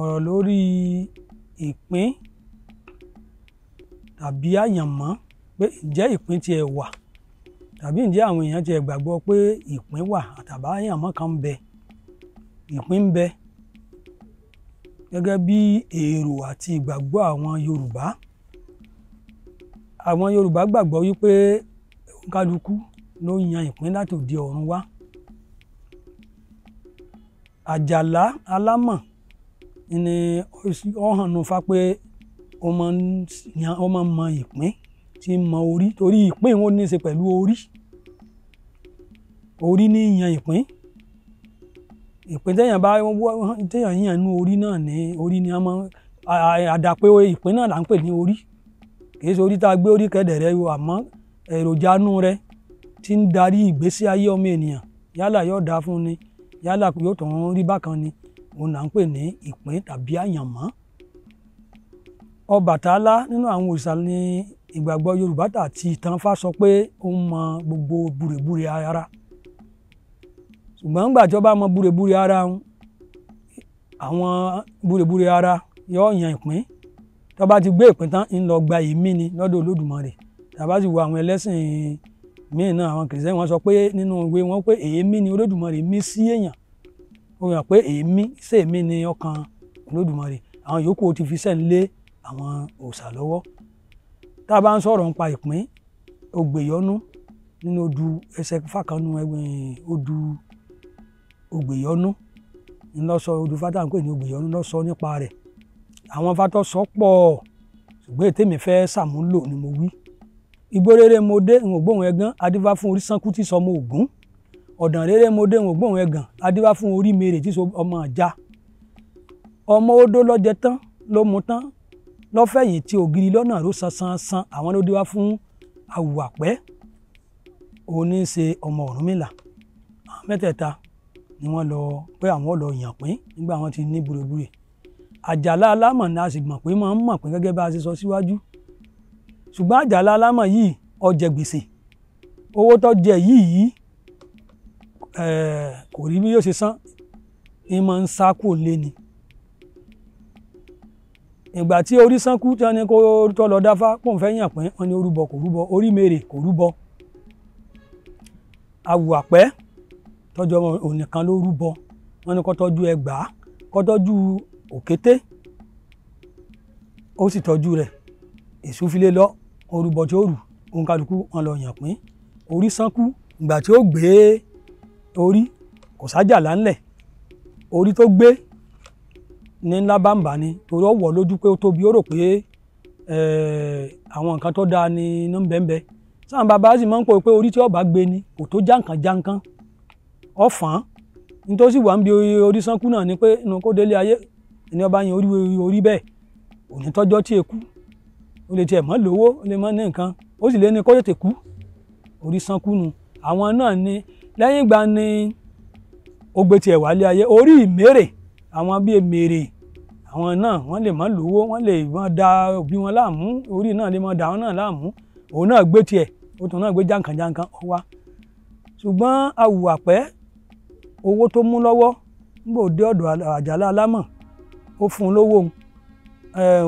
ọ̀rọ̀ lórí ìpín tàbí àyànmọ́, pé ǹjẹ́ ìpín tiẹ̀ wà tàbí ǹjẹ́ àwọn èèyàn tiẹ̀ gbàgbọ́ pé ìpín wà àtàbí àyànmọ́ kan ń bẹ. Ìpín ń bẹ gẹ́gẹ́ bí èrò àti ìgbàgbọ́ àwọn Yorùbá. Àwọn Yorùbá gbàgbọ́ wípé kálukú ló yan ìpín láti òde ọ̀run wá. Àjàlá alámọ̀ ni ó hàn nú Ifá pé ó máa ń mọ ìpín tí ń mọ orí, torí ìpín wọn ní í ṣe pẹ̀lú orí. Orí ní yan ìpín. Ìpín téèyàn yàn nú orí náà ní orí ni a máa àdàpé ìpín náà là ń pè ní orí. Kì í ṣe orí tá a gbé orí kẹ́dẹ̀rẹ́ yọ, àmọ́ èròjà inú rẹ̀ tí ń darí ìgbésí ayé ọmọ ènìyàn, yálà yóò dáa fún ni, yálà yóò tàn rí bákan ni, òun là ń pè ní ìpín tàbí àyànmọ́. Ọbàtálá nínú àwọn òrìṣà ní ìgbàgbọ́ Yorùbá àti ìtàn Ifá sọ pé ó ń mọ gbogbo búrebúre ara. Ṣùgbọ́n nígbà tí ó bá mọ búrebúre ara wọn, àwọn búrebúre ara yóò yan ìpín. Tó bá ti gbé ìpín tán ń lọ gba ìmí ni lọ́dọ̀ Olódùmarè. Tàbá sì wo àwọn ẹlẹ́sìn míì náà, àwọn kìrìsìtẹ́nì wọ́n sọ pé nínú ìwé wọn pé èémí ni Olódùmarè mí sí èèyàn. Ó yàn pé èémí sí èémí ni ọkàn Olódùmarè. Àwọn yòókù ó ti fi sẹ́ń lé àwọn òòṣà lọ́wọ́. Tá a bá ń sọ̀rọ̀ nípa ìpín, Ogbèyọ nínú odù ẹsẹ̀ fàkànnù odù Ogbèyọ ńlọsọ odù fátà ń pè ní Ogbèyọ ńlọsọ nípa rẹ̀. Àwọn fátọ́ sọ pọ̀, ṣùgbọ́n ètè mi fẹ́ ṣàmúlò ni mo wí. Igbó rere mo dé ń ògbóhùn ẹgán, adífá fún orí sánkú tí sọmọ Ògún. Ọ̀dàn rere mo dé ń ògbóhùn ẹgàn, adífá fún orí mèrè tí sọ ọmọ Àjà. Ọmọ odó lọ́jẹ tán ló mu tán, lọ́fẹ̀yìn tí ògiri lọ́nà ló san. Àwọn ló dífá fún Àwùwàpẹ́, òun ní í ṣe ọmọ Ọ̀rúnmìlà. Àwọn mẹ́tẹ̀ẹ̀ta ni wọ́n lọ pé àwọn lọ yàn pín nígbà wọn ti ní búrebúre. Àjàlá alámọ̀ ni a sì mọ̀ pé máa ń mọ̀ pín gẹ́gẹ́ bá a ṣe sọ síwájú. Ṣùgbọ́n àjàlá alámọ̀ yìí ó jẹ gbèsè. Owó tó jẹ yìí kò rí bí yóò ṣe san, ní máa ń sá kúrò lé ni. Ìgbà tí orí sánkú tí wọ́n ní kó tó lọ dáfá pòun fẹ́ yàn pín, wọ́n ní orúbọ kò rúbọ, orí mèrè kò rúbọ. Àwùwàpẹ́ tọ́jú ọmọ òun nìkan ló rúbọ. Wọ́n ní kó tọ́jú ẹgbàá, kó tọ́jú òkété, ó sì tọ́jú rẹ̀. Èṣù filé lọ, orúbọ tí ó rù, òun kálukú wọn lọ yàn pín. Orí sánkú, ìgbà tí ó gbé orí kò sájàlá ńlẹ̀. Orí tó gbé ní ńlá bàǹbà ni, torí ó wọ̀ lójú pé ó tóbi, ó rò pé àwọn nǹkan tó dáa ni iná ń bẹ́ẹ̀. Sáà bàbá sì máa ń pọ̀ pé orí tí ọba gbé ni kò tó jàǹkàn ọ̀fàn. Nítòsí wà ń bi orí sánkú náà ni pé inú kó délé ayé ẹni ọba yan orí bẹ́ẹ̀ òní tọ́jọ́ tí ekú, ó lè tiẹ̀ mọ́ lówó, ó lè mọ́ ní nǹkan, ó sì lè ní kó tètè kú. Orí sánkú nu àwọn náà ni lẹ́yìn ìgbà ni ó gbé tiẹ̀ wálé ayé. Orí ìmèrè, àwọn bíi mèrè, àwọn náà wọ́n lè mọ́ lówó, wọ́n lè mọ́ da òbí wọn láàmú, orí náà lè mọ́ da wọn náà láàmú. Òun náà gbé tiẹ̀, ó tún náà gbé jàǹkàn ó wá. Ṣùgbọ́n Àwùwàpẹ́, owó tó mú lọ́wọ́ nígbà òde ọ̀dọ̀ Àjàlá alámọ̀, ó fún un lówó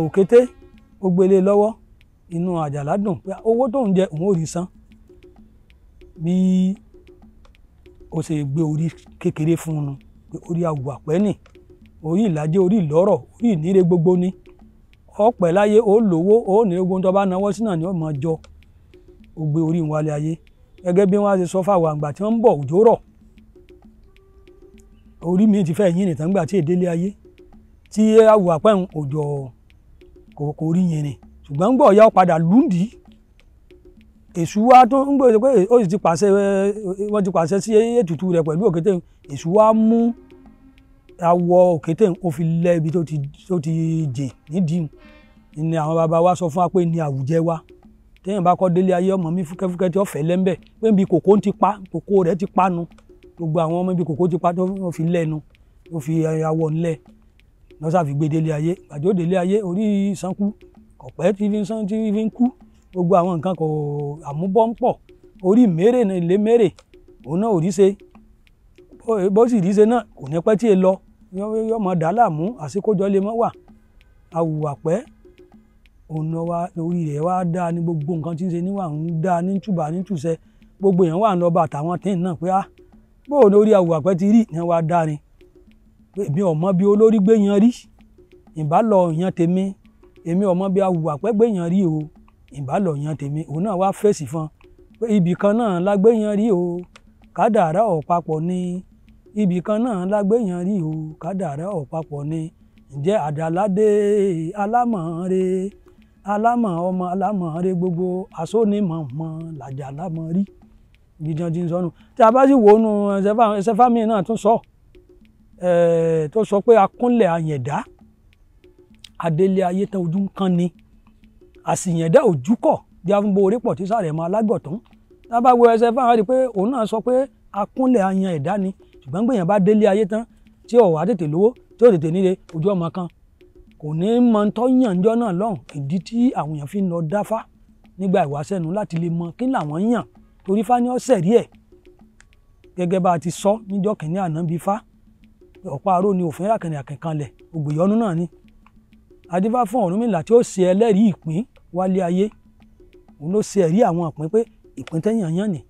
òkété, ó gbélé lọ́wọ́. Inú Àjàlá dùn pé owó tó ń jẹ òun ò rí san. Bí ó ṣe gbé orí kékeré fún un pé orí Àwùwàpẹ́ nì, orí ìlàjẹ, orí ìlọ́rọ̀, orí ìníre gbogbo ni. Ọ̀pẹ láyé ó lówó, ó ní ogun tó bá náwó sí náà ni ó máa jọ. Ó gbé orí wọn wálé ayé. Gẹ́gẹ́ bí wọ́n á ṣe sọ fáwọn àgbà tí wọ́n ń bọ̀ òjò rọ̀. Orí mi ti fẹ́ yín nìtàn gbà tí èdè lé ayé. Tí Àwùwàpẹ́ òjò kò rí yẹn ni. Ṣùgbọ́n gbọ́ ọ̀yá padà lùndì. Èṣù wa tó ń gbé pé ó sì ti pàṣẹ, wọ́n ti pàṣẹ sí ètùtù rẹ̀ pẹ̀lú òkété. Èṣù wa mú awọ òkété ó fi lẹ́ ibi tó ti jè nídìí. Ni àwọn bàbá wa sọ fún wa pé ní àwùjẹ wa. Téèyàn bá kọ́ délé ayé ọmọ mi fúkẹ́fúkẹ́ tí ó fẹ́ lẹ́ńbẹ̀ pé níbi kòkó ń ti pa, kòkó rẹ̀ ti pa nu. Gbogbo àwọn ọmọ ibi kòkó ti pa tó fi lẹ́nu, tó fi awọ ńlẹ̀ lọ́sà fi gbé délé ayé. Àjò délé ayé orí sánkú kọ̀pẹ́ tí fi ń kú. Gbogbo àwọn nǹkan kò àmúbọ́ ń pọ̀. Orí mèrè náà ilé mèrè, òun náà ò rí ṣe. Bó sì rí ṣe náà kò ní pẹ́ tí ì lọ. yóò mọ̀ dá láàmú àsìkójọ lè mọ́ wà awùwà pẹ́ ọ̀nà wa lórí rẹ̀ wá dáa ní gbogbo nǹkan tí ń ṣe níwà ń dáa ní túbà ní túṣẹ gbogbo èèyàn wà ń lọ bá àtàwọn tí ń náà pé bóò lórí awùwà pẹ́ ti rí ni wá dáa ni èmi ò mọ bí olórí gbé yan rí ìbá lọ yan tèmi èmi ò mọ bí awùwà pẹ́ gbé yan rí o ìbá lọ yan tèmi òun náà wá fèsì fún pé ibì kan náà la gbé yan rí o kádàrá ọ̀pápọ̀ ni ibì kan náà la gbé yan rí o kádàrá ọ̀pápọ̀ ni ǹjẹ́ àdàládé alámọ̀ọ́re alámọ̀ ọmọ alámọ̀ọ́re gbogbo asónímọ̀ọ́mọ́ làjà lámọ̀ rí gidan ti ń sọnù tí a bá sì wò ó nu ẹsẹfàmì náà tún sọ tó sọ pé akúnlẹ̀ àyẹ̀dá adélé ayé tán ojú ń kán ni àsìyẹ̀dá òjúkọ̀ bí afúnbó orí pọ̀ tí sàrẹ̀ mọ́ alágbọ̀tún tá a bá wo ẹsẹfàmì rí pé òun náà sọ pé akúnlẹ̀ àyàn ẹ̀dá ni ṣùgbọ́n gbèyàn bá délé ayé tán tí ò wá tètè lówó tí ò tètè nílé ojú ọmọ kan kò ní mọ tó yàn ńjọ́ náà lọ́hùn ìdí tí àwọn èèyàn fi ń lọ dáfá nígbà ìwáṣẹ̀nu láti lè mọ kí làwọn yàn torí fá ní ọ̀sẹ̀ rí ẹ̀ gẹ́gẹ́ bá a ti sọ níjọ́ kìíní àná bíi fá ọ̀pá aró ni òfin rákìnrin àkìnkanlẹ̀ ògbèyọ́nú náà ni adífá fún Ọ̀rúnmìlà tí ó ṣe ẹlẹ́rìí ìpín wálé ayé òun ló ṣe ẹ̀rí àwọn ìpín pé ìpín tẹ́yàn yàn ní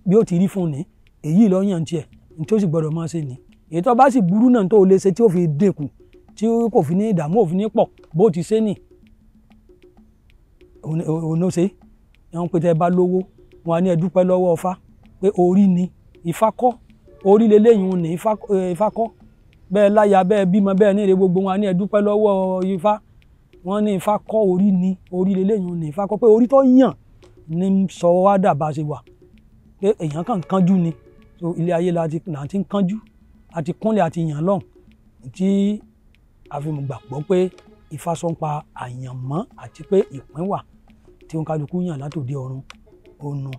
bí ó ti rí fún ni èyí lọ yàn tiẹ̀ ní tí ó sì gbọ́dọ̀ máa ṣe ni èyí tó bá sì burú náà tó lè ṣe tí ó fi dínkù tí kò fi ní ìdààmú òfin ní pọ̀ bó ti ṣe nì òun ló ṣe ẹ̀wọ̀n pété bá lówó wọn á ní ẹ dúpẹ́ lọ́wọ́ Ifá pé orí ni Ifá kọ́ orí leléyìn ní Ifá kọ́ bẹ́ẹ̀ láya bẹ́ẹ̀ bímọ bẹ́ẹ̀ ní èrè gbogbo wọn á ní ẹ dúpẹ́ lọ́wọ́ Ifá wọn ní Ifá kọ́ orí ni orí leléyìn ní Ifá kọ́ pé orí tó yàn ní sọ wá dà bá ṣe wà pé èèyàn kàn kánjú ni so ilé ayé là ti ń kánjú àti kúnlẹ̀ àti yàn lọ́hùn tí àfihàn gbàgbọ́ pé Ifá sọ ń pa àyànmọ́ àti pé ìpín wà tí òǹkálukú yàn látòdì ọ̀run òun.